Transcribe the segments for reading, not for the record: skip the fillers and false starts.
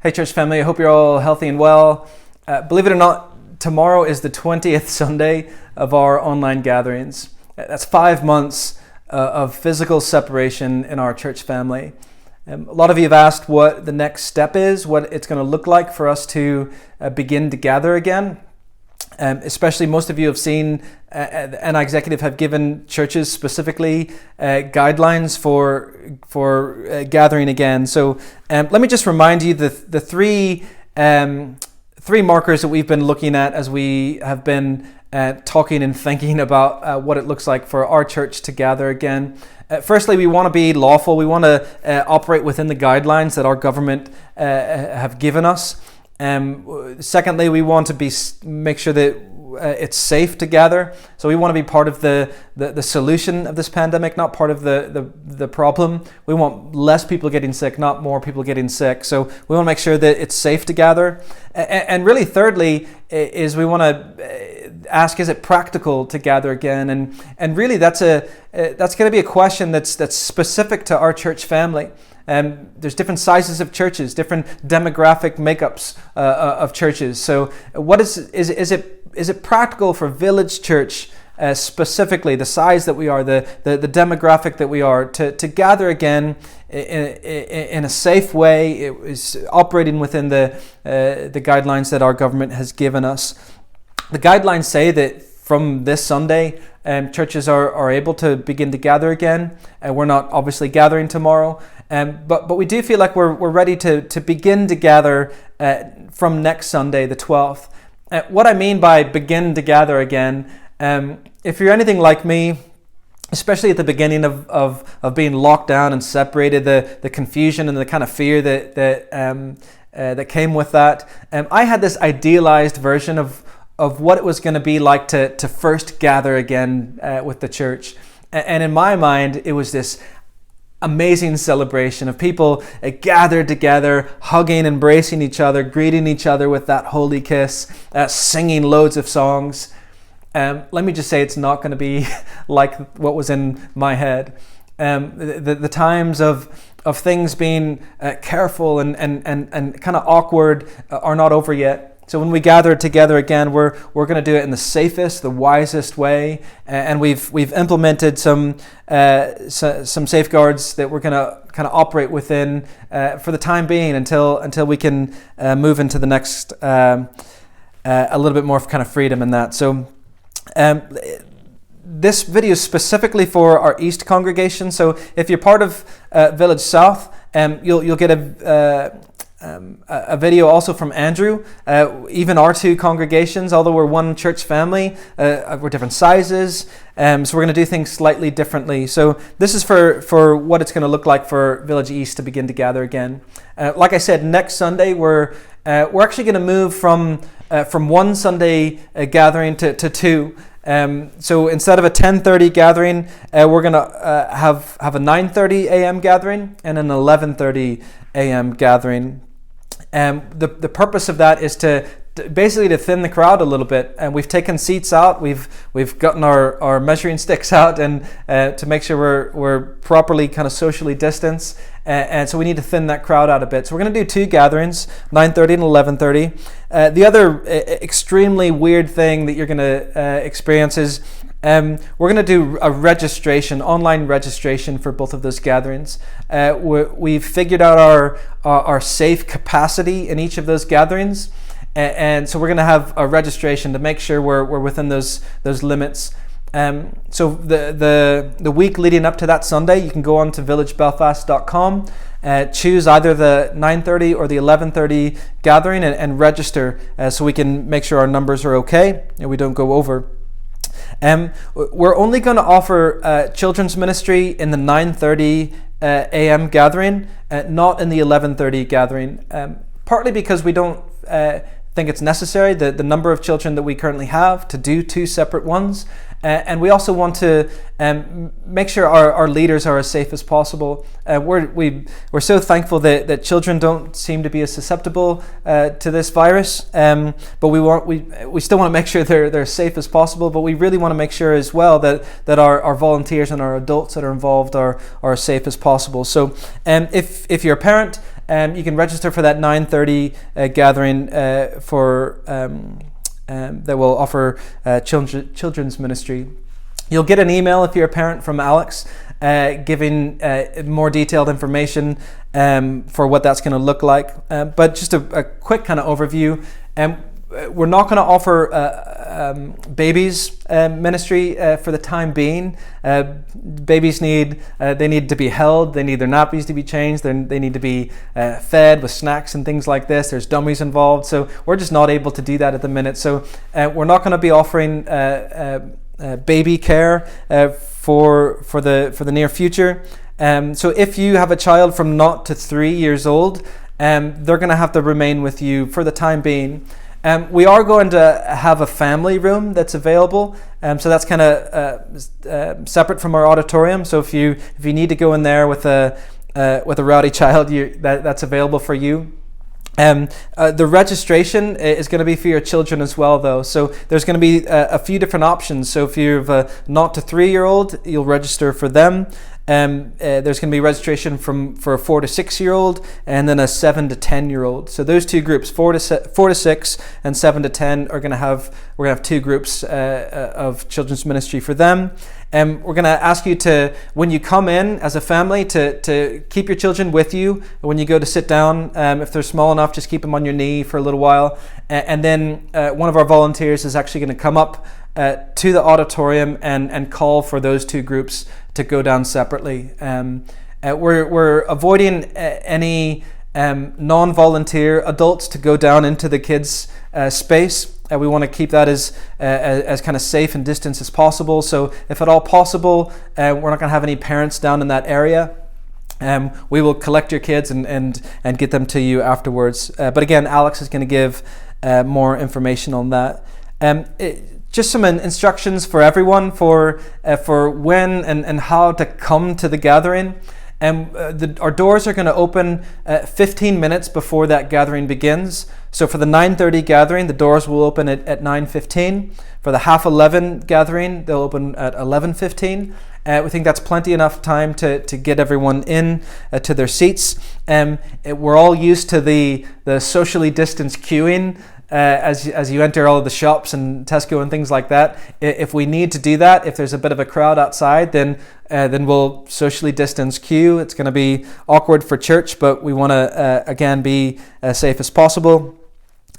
Hey church family, I hope you're all healthy and well. Believe it or not, tomorrow is the 20th Sunday of our online gatherings. That's 5 months of physical separation in our church family. A lot of you have asked what the next step is, what it's going to look like for us to begin to gather again. Especially most of you have seen the NI Executive have given churches specifically guidelines for gathering again. So let me just remind you the three markers that we've been looking at as we have been talking and thinking about what it looks like for our church to gather again. Firstly, we want to be lawful. We want to operate within the guidelines that our government have given us. Secondly, we want to make sure that it's safe to gather. So we want to be part of the solution of this pandemic, not part of the problem. We want less people getting sick, not more people getting sick. So we want to make sure that it's safe to gather. And really, thirdly, is we want to ask, is it practical to gather again? And really, that's going to be a question that's specific to our church family. There's different sizes of churches, different demographic makeups of churches. So, what is it practical for Village Church, specifically the size that we are, the demographic that we are, to gather again in a safe way? It is operating within the guidelines that our government has given us. The guidelines say that from this Sunday, churches are able to begin to gather again. We're not obviously gathering tomorrow. But we do feel like we're ready to begin to gather from next Sunday, the 12th. What I mean by begin to gather again, if you're anything like me, especially at the beginning of being locked down and separated, the confusion and the kind of fear that came with that, I had this idealized version of what it was going to be like to first gather again with the church. And in my mind, it was this amazing celebration of people gathered together, hugging, embracing each other, greeting each other with that holy kiss, singing loads of songs. Let me just say, it's not going to be like what was in my head. The times of things being careful and kind of awkward are not over yet. So when we gather together again, we're going to do it in the safest, the wisest way, and we've implemented some safeguards that we're going to kind of operate within for the time being until we can move into the next a little bit more kind of freedom in that. So this video is specifically for our East congregation. So if you're part of Village South, you'll get a video also from Andrew. Even our two congregations, although we're one church family, we're different sizes, so we're going to do things slightly differently. So this is for what it's going to look like for Village East to begin to gather again. Like I said, next Sunday we're actually going to move from one Sunday gathering to two. So instead of a 10:30 gathering, we're going to have a 9:30 a.m. gathering and an 11:30 a.m. gathering. The purpose of that is to basically to thin the crowd a little bit, and we've taken seats out. We've gotten our measuring sticks out, and to make sure we're properly kind of socially distanced, and so we need to thin that crowd out a bit. So we're going to do two gatherings, 9:30 and 11:30. The other extremely weird thing that you're going to experience is we're going to do a online registration for both of those gatherings. We've figured out our safe capacity in each of those gatherings, and so we're going to have a registration to make sure we're within those limits. So the week leading up to that Sunday, you can go on to villagebelfast.com, choose either the 9:30 or the 11:30 gathering and register so we can make sure our numbers are okay and we don't go over. We're only going to offer children's ministry in the 9:30 a.m. gathering, not in the 11:30 gathering, partly because we don't think it's necessary, the number of children that we currently have, to do two separate ones. And we also want to make sure our leaders are as safe as possible. We're so thankful that children don't seem to be as susceptible to this virus, but we still want to make sure they're as safe as possible. But we really want to make sure as well that our volunteers and our adults that are involved are as safe as possible. So if you're a parent you can register for that 9:30 gathering for that will offer children's ministry. You'll get an email if you're a parent from Alex giving more detailed information for what that's going to look like. But just a quick kind of overview. We're not going to offer babies ministry for the time being. Babies need to be held. They need their nappies to be changed. They need to be fed with snacks and things like this. There's dummies involved, so we're just not able to do that at the minute. So we're not going to be offering baby care for the near future. So if you have a child from 0 to 3 years old, they're going to have to remain with you for the time being. We are going to have a family room that's available, so that's kind of separate from our auditorium. So if you need to go in there with a rowdy child, that's available for you. The registration is going to be for your children as well, though. So there's going to be a few different options. So if you have a 0 to 3 year old, you'll register for them. There's going to be registration for a 4 to 6 year old, and then a 7 to 10 year old. So those two groups, 4 to 6 and 7 to 10, we're going to have two groups of children's ministry for them. We're going to ask you to, when you come in as a family, to keep your children with you when you go to sit down. If they're small enough, just keep them on your knee for a little while. And then one of our volunteers is actually going to come up to the auditorium and call for those two groups to go down separately. We're avoiding any non-volunteer adults to go down into the kids' space. We want to keep that as kind of safe and distance as possible. So if at all possible, we're not going to have any parents down in that area. We will collect your kids and get them to you afterwards. But again, Alex is going to give more information on that. Just some instructions for everyone for when and how to come to the gathering. Our doors are going to open 15 minutes before that gathering begins. So for the 9:30 gathering, the doors will open at 9:15. For the 10:30 gathering, they'll open at 11:15. We think that's plenty enough time to get everyone in to their seats. We're all used to the socially distanced queuing as you enter all of the shops and Tesco and things like that. If we need to do that, if there's a bit of a crowd outside, then we'll socially distance queue. It's going to be awkward for church, but we want to again be as safe as possible.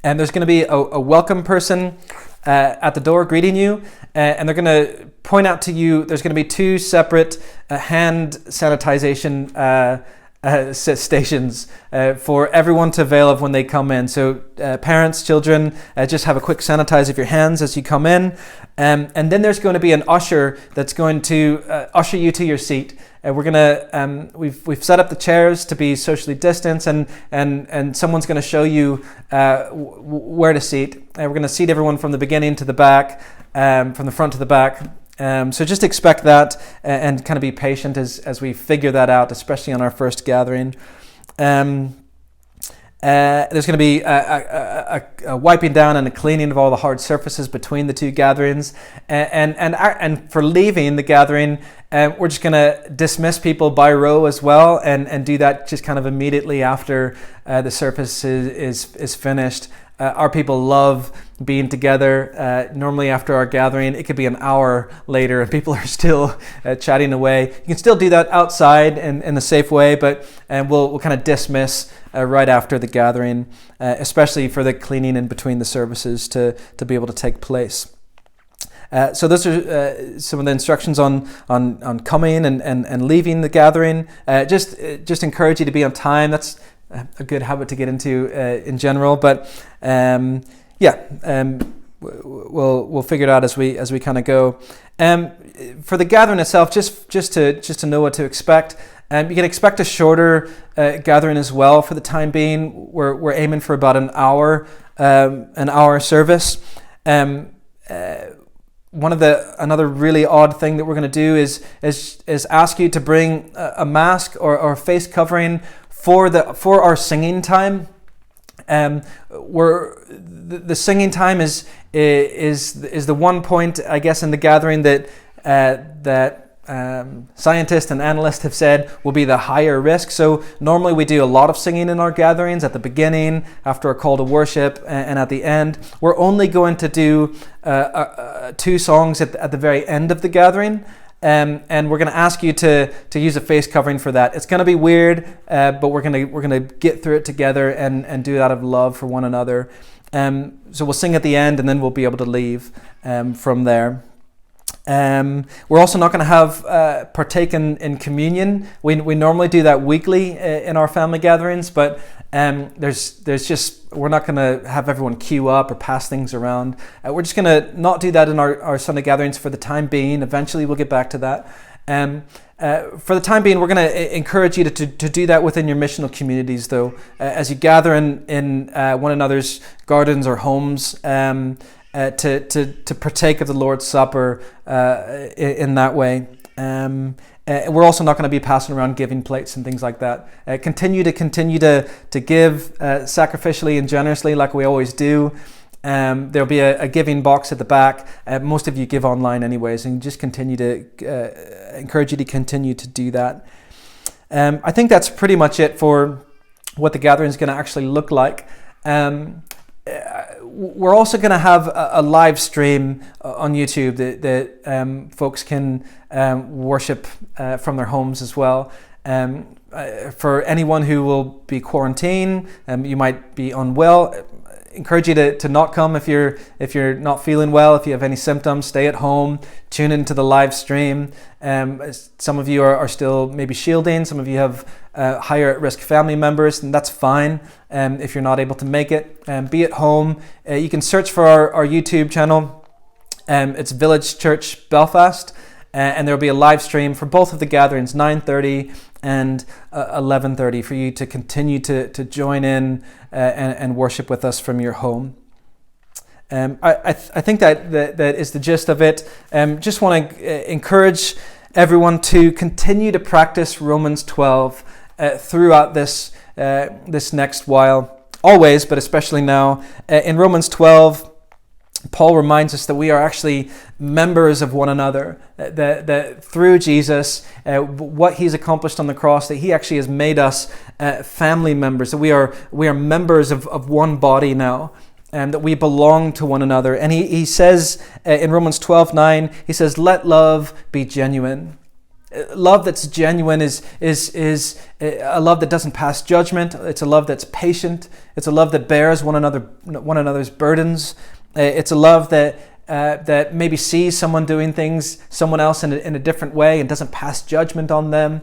And there's going to be a welcome person at the door greeting you, and they're going to point out to you. There's going to be two separate hand sanitization stations for everyone to avail of when they come in. So parents, children, just have a quick sanitize of your hands as you come in. And then there's going to be an usher that's going to usher you to your seat. We're gonna we've set up the chairs to be socially distanced, and someone's going to show you where to seat. We're going to seat everyone from the beginning to the back, from the front to the back. So just expect that and kind of be patient as we figure that out, especially on our first gathering. There's going to be a wiping down and a cleaning of all the hard surfaces between the two gatherings. And for leaving the gathering, we're just going to dismiss people by row as well, and do that just kind of immediately after the service is finished. Our people love being together. Normally after our gathering, it could be an hour later and people are still chatting away. You can still do that outside in a safe way, but we'll kind of dismiss right after the gathering, especially for the cleaning in between the services to be able to take place. So those are some of the instructions on coming and leaving the gathering. Just encourage you to be on time. That's a good habit to get into in general, but we'll figure it out as we kind of go. For the gathering itself, just to know what to expect. You can expect a shorter gathering as well. For the time being, we're aiming for about an hour service. Another really odd thing that we're going to do is ask you to bring a mask or face covering for our singing time. The singing time is the one point, I guess, in the gathering that scientists and analysts have said will be the higher risk. So normally we do a lot of singing in our gatherings at the beginning, after a call to worship, and at the end. We're only going to do 2 songs at the very end of the gathering. And we're going to ask you to use a face covering for that. It's going to be weird, but we're going to get through it together and do it out of love for one another. So we'll sing at the end, and then we'll be able to leave from there. We're also not going to have partake in communion. We normally do that weekly in our family gatherings, but we're not going to have everyone queue up or pass things around. We're just going to not do that in our Sunday gatherings for the time being. Eventually we'll get back to that. For the time being, we're going to encourage you to do that within your missional communities, though, as you gather in one another's gardens or homes, to partake of the Lord's Supper in that way. We're also not going to be passing around giving plates and things like that. Continue to give sacrificially and generously like we always do. There'll be a giving box at the back. Most of you give online anyways, and just continue to encourage you to continue to do that. I think that's pretty much it for what the gathering is going to actually look like. We're also going to have a live stream on YouTube that folks can worship from their homes as well. For anyone who will be quarantined, you might be unwell. Encourage you to not come if you're not feeling well. If you have any symptoms, stay at home. Tune into the live stream. Some of you are still maybe shielding. Some of you have higher at risk family members, and that's fine. If you're not able to make it, be at home. You can search for our YouTube channel. It's Village Church Belfast, and there'll be a live stream for both of the gatherings, 9:30 and 11:30, for you to continue to join in and worship with us from your home. I think that is the gist of it. Just want to encourage everyone to continue to practice Romans 12 throughout this next while, always, but especially now. In Romans 12, Paul reminds us that we are actually members of one another, that through Jesus, what he's accomplished on the cross, that he actually has made us family members, that we are members of one body now, and that we belong to one another. And he says in Romans 12:9, he says, "Let love be genuine." Love that's genuine is a love that doesn't pass judgment. It's a love that's patient. It's a love that bears one another's burdens. It's a love that maybe sees someone doing things, someone else in a different way, and doesn't pass judgment on them.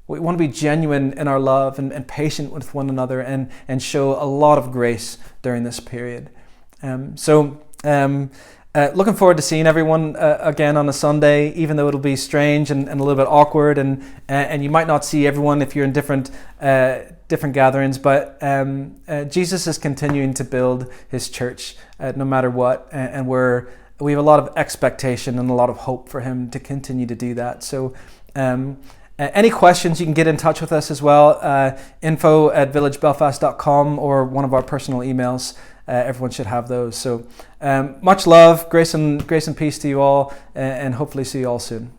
We want to be genuine in our love and patient with one another, and show a lot of grace during this period. Looking forward to seeing everyone again on a Sunday, even though it'll be strange and a little bit awkward, and you might not see everyone if you're in different gatherings, but Jesus is continuing to build his church no matter what, and we have a lot of expectation and a lot of hope for him to continue to do that. So any questions, you can get in touch with us as well, info@villagebelfast.com, or one of our personal emails. Everyone should have those. So much love, grace and peace to you all, and hopefully see you all soon.